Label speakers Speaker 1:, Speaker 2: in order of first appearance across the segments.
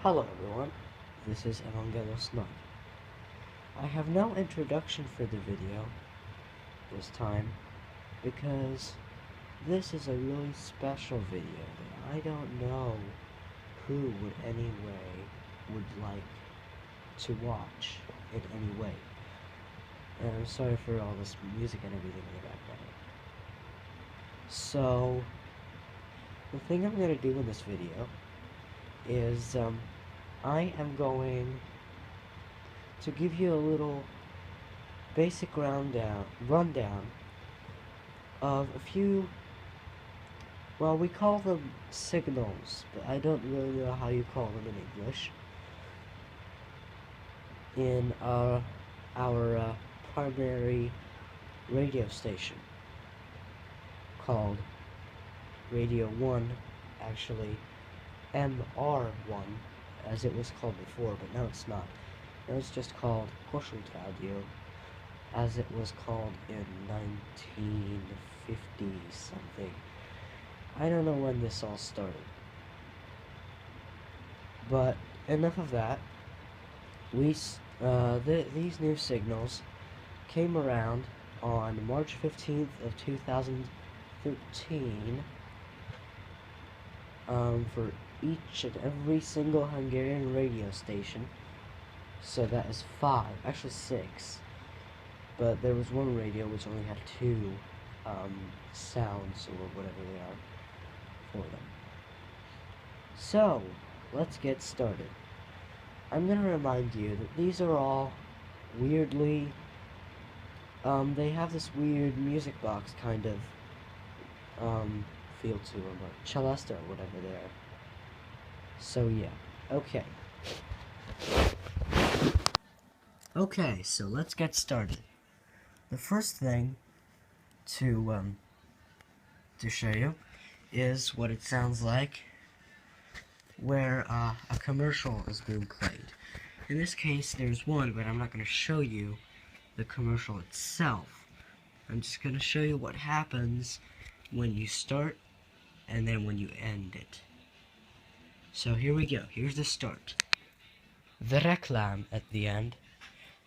Speaker 1: Hello everyone, this is Evangelos Knight. I have no introduction for the video this time because this is a really special video that I don't know who would like to watch in any way. And I'm sorry for all this music and everything in the background. So, the thing I'm going to do in this video is I am going to give you a little basic rundown of a few, well, we call them signals, but I don't really know how you call them in English, in our primary radio station called Radio 1, actually MR1, as it was called before, but now it's not. Now it's just called KossuthRadio, as it was called in 1950 something. I don't know when this all started. But enough of that. These new signals came around on March 15th of 2013 for each and every single Hungarian radio station. So that is 5, actually 6. But there was one radio which only had 2 sounds, or whatever they are, for them. So, let's get started. I'm going to remind you that these are all weirdly, they have this weird music box kind of feel to them, or celesta or whatever they are. So yeah, okay. Okay, so let's get started. The first thing to show you is what it sounds like where a commercial is being played. In this case, there's one, but I'm not going to show you the commercial itself. I'm just going to show you what happens when you start and then when you end it. So here we go. Here's the start. The reklam at the end,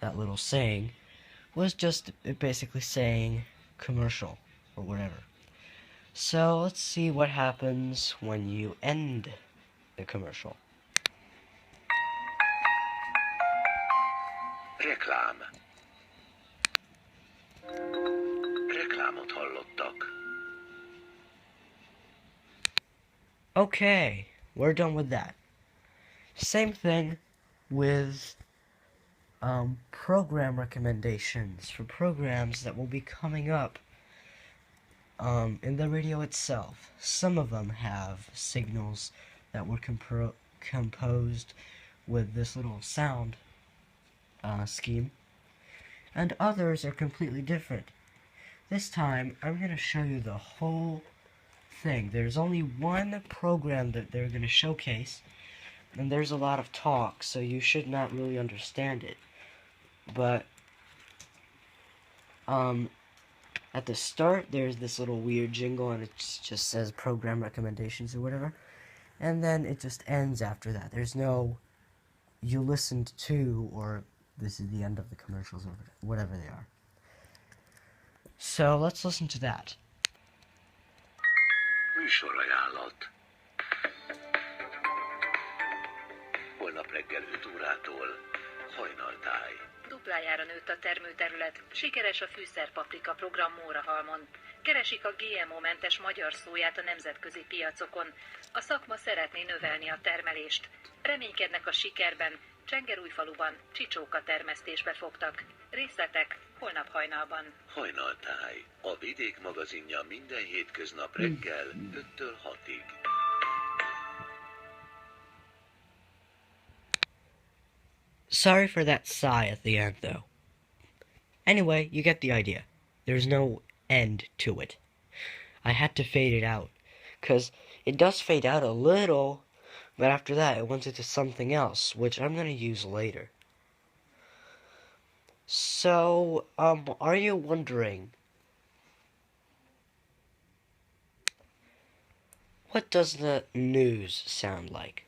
Speaker 1: that little saying, was just basically saying commercial or whatever. So let's see what happens when you end the commercial.
Speaker 2: Reklám. Reklámot hallottak.
Speaker 1: Okay, we're done with that. Same thing with program recommendations for programs that will be coming up in the radio itself. Some of them have signals that were composed with this little sound scheme, and others are completely different. This time, I'm going to show you the whole thing. There's only one program that they're going to showcase, and there's a lot of talk, so you should not really understand it. But at the start, there's this little weird jingle, and it just says program recommendations or whatever, and then it just ends after that. There's no you listened to, or this is the end of the commercials, or whatever they are. So let's listen to that.
Speaker 2: Műsorajánlat. Holnap reggel 5 órától hajnaltáj.
Speaker 3: Duplájára nőtt a termőterület, sikeres a fűszerpaprika program Mórahalmon. Keresik a GMO-mentes magyar szóját a nemzetközi piacokon. A szakma szeretné növelni a termelést. Reménykednek a sikerben, Csengerújfaluban csicsóka termesztésbe fogtak. Részletek holnap hajnalban.
Speaker 2: Hajnaltáj. A Vidék magazinja minden hétköznap reggel 5-től 6-ig.
Speaker 1: Sorry for that sigh at the end, though. Anyway, you get the idea. There's no end to it. I had to fade it out, because it does fade out a little, but after that it went into something else, which I'm going to use later. So, are you wondering, what does the news sound like?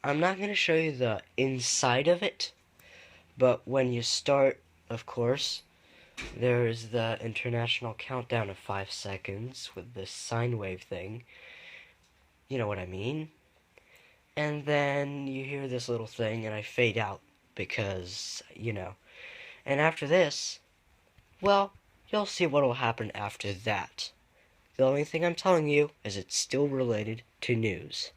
Speaker 1: I'm not going to show you the inside of it, but when you start, of course, there's the international countdown of 5 seconds with this sine wave thing. You know what I mean? And then you hear this little thing and I fade out because, you know. And after this, well, you'll see what will happen after that. The only thing I'm telling you is it's still related to news.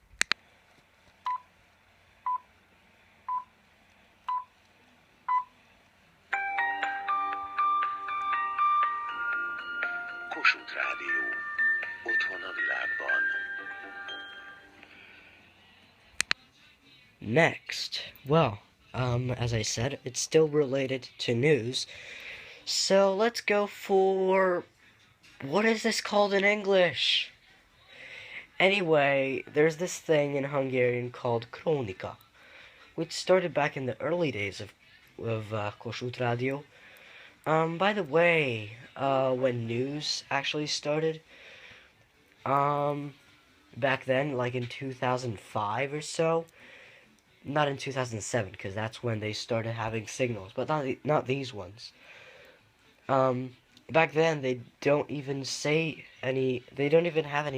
Speaker 2: KossuthRadio. Otthon a világban.
Speaker 1: Next, well, as I said, it's still related to news. So let's go for, what is this called in English? Anyway, there's this thing in Hungarian called Kronika, which started back in the early days of KossuthRadio. By the way, when news actually started, back then, like in 2005 or so, not in 2007, because that's when they started having signals, but not these ones. Back then, they don't even have any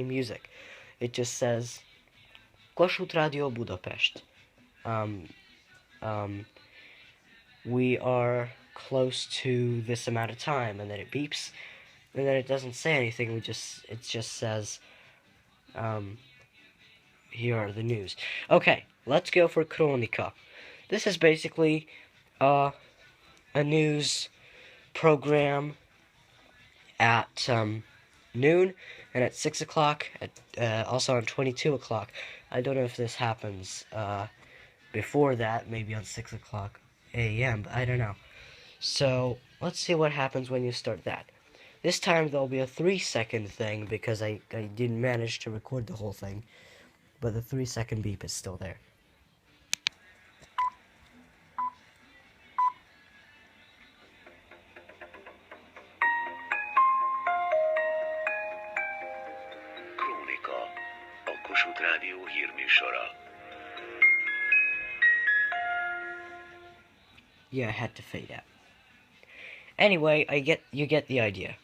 Speaker 1: music. It just says, KossuthRadio Budapest. We are close to this amount of time, and then it beeps, and then it doesn't say anything. It just says, here are the news. Okay, let's go for Kronika. This is basically a news program at noon and at 6 o'clock, also on 22 o'clock. I don't know if this happens before that, maybe on 6 o'clock a.m., but I don't know. So, let's see what happens when you start that. This time there'll be a 3-second thing because I didn't manage to record the whole thing, but the 3-second beep is still there.
Speaker 2: Krónika. A KossuthRadio hírműsora.
Speaker 1: Yeah, I had to fade out. Anyway, you get the idea.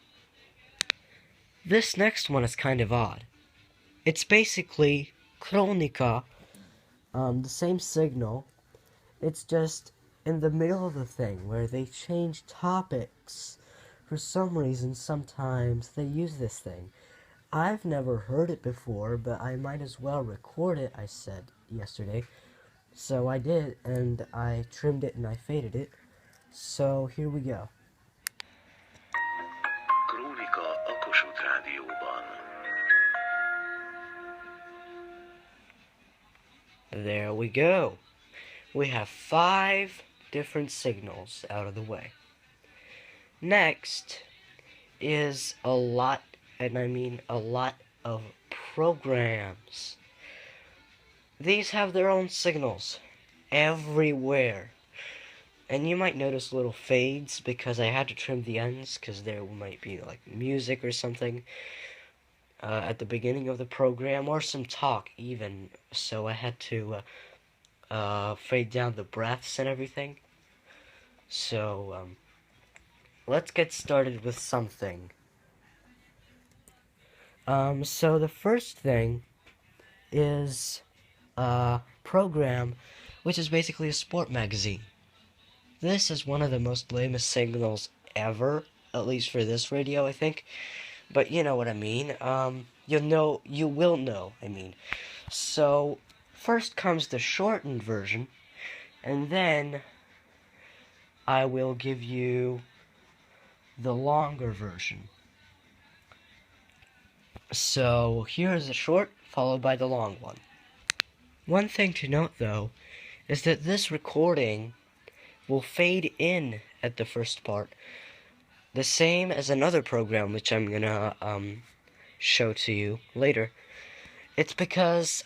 Speaker 1: This next one is kind of odd. It's basically Kronika, the same signal. It's just in the middle of the thing where they change topics. For some reason, sometimes they use this thing. I've never heard it before, but I might as well record it, I said yesterday. So I did, and I trimmed it and I faded it. So here we go.
Speaker 2: Krónika a KossuthRádióban.
Speaker 1: There we go. We have 5 different signals out of the way. Next is a lot, and I mean a lot of programs. These have their own signals everywhere. And you might notice little fades because I had to trim the ends because there might be like music or something at the beginning of the program, or some talk even. So I had to fade down the breaths and everything. So let's get started with something. So the first thing is a program which is basically a sport magazine. This is one of the most lamest signals ever, at least for this radio, I think. But you know what I mean. You will know, I mean. So, first comes the shortened version, and then I will give you the longer version. So, here is the short, followed by the long one. One thing to note, though, is that this recording will fade in at the first part, the same as another program which I'm gonna show to you later. It's because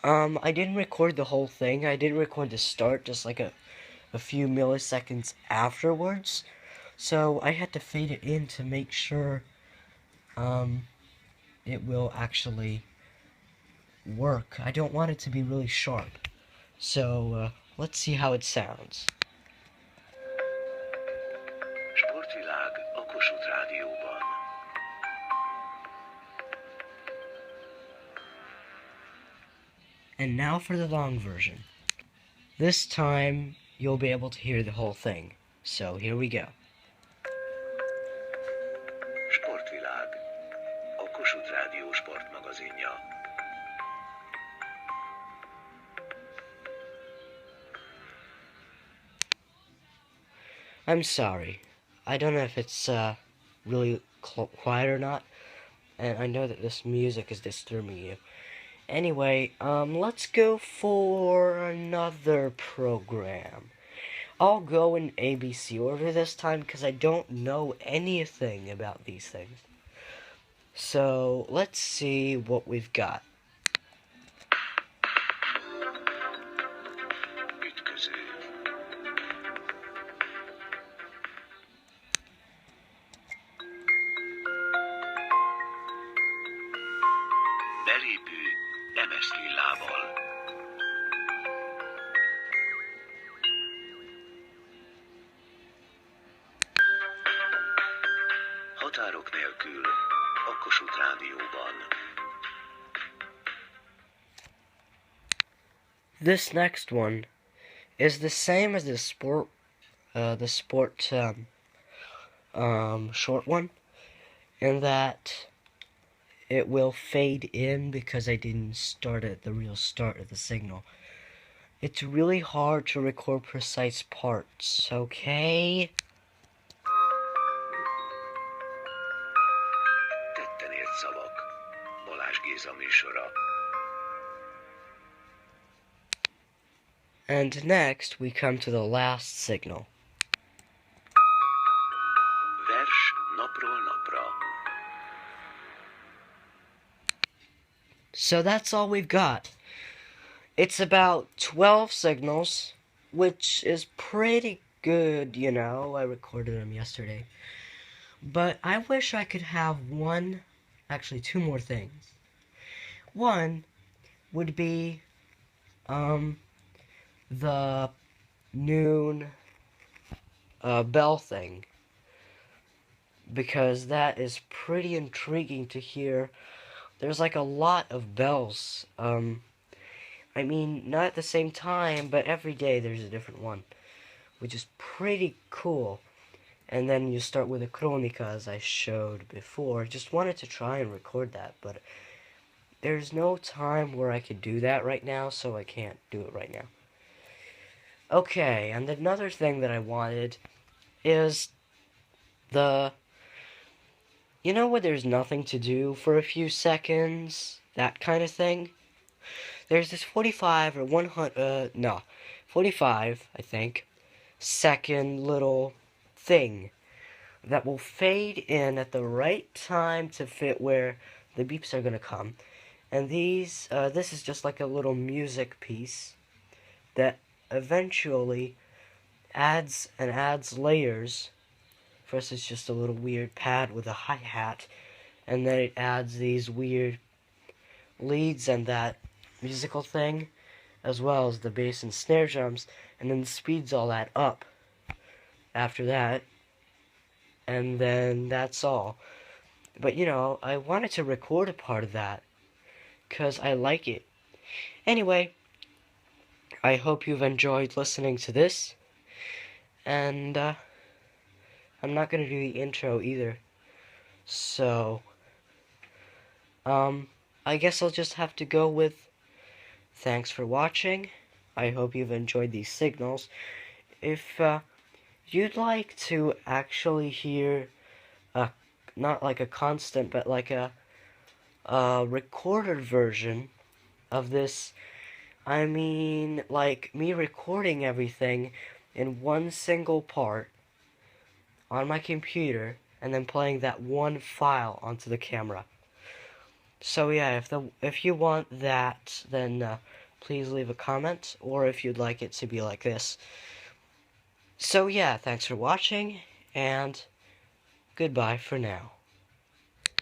Speaker 1: I didn't record the whole thing. I didn't record the start, just like a few milliseconds afterwards. So I had to fade it in to make sure it will actually work. I don't want it to be really sharp. So, let's see how it sounds.
Speaker 2: Sportvilág a Kossuth Rádióban.
Speaker 1: And now for the long version. This time, you'll be able to hear the whole thing. So, here we go.
Speaker 2: Sportvilág a Kossuth Rádió sportmagazinja.
Speaker 1: I'm sorry. I don't know if it's really quiet or not, and I know that this music is disturbing you. Anyway, let's go for another program. I'll go in ABC order this time because I don't know anything about these things. So, let's see what we've got.
Speaker 2: Ütköző. Belépő Nemeszlillával. Határok nélkül a Kossuth Rádióban.
Speaker 1: This next one is the same as the sport short one, in that it will fade in because I didn't start at the real start of the signal. It's really hard to record precise parts, okay?
Speaker 2: Tetten ért szavak. Balázs Géza műsora.
Speaker 1: And next, we come to the last signal.
Speaker 2: Vers napról napra.
Speaker 1: So that's all we've got. It's about 12 signals, which is pretty good, you know. I recorded them yesterday. But I wish I could have two more things. One would be, the noon bell thing, because that is pretty intriguing to hear. There's like a lot of bells. I mean, not at the same time, but every day there's a different one, which is pretty cool. And then you start with a kronika, as I showed before. Just wanted to try and record that, but there's no time where I could do that right now, so I can't do it right now. Okay, and another thing that I wanted is you know when there's nothing to do for a few seconds? That kind of thing? There's this 45, I think, second little thing that will fade in at the right time to fit where the beeps are going to come. And this is just like a little music piece that eventually adds layers. First it's just a little weird pad with a hi-hat, and then it adds these weird leads and that musical thing, as well as the bass and snare drums, and then speeds all that up after that, and then that's all. But you know, I wanted to record a part of that because I like it. Anyway, I hope you've enjoyed listening to this, and I'm not going to do the intro either, so I guess I'll just have to go with thanks for watching. I hope you've enjoyed these signals. If you'd like to actually hear not like a constant, but like a recorded version of this, I mean like me recording everything in one single part on my computer and then playing that one file onto the camera. So yeah, if you want that, then please leave a comment, or if you'd like it to be like this. So yeah, thanks for watching, and goodbye for now.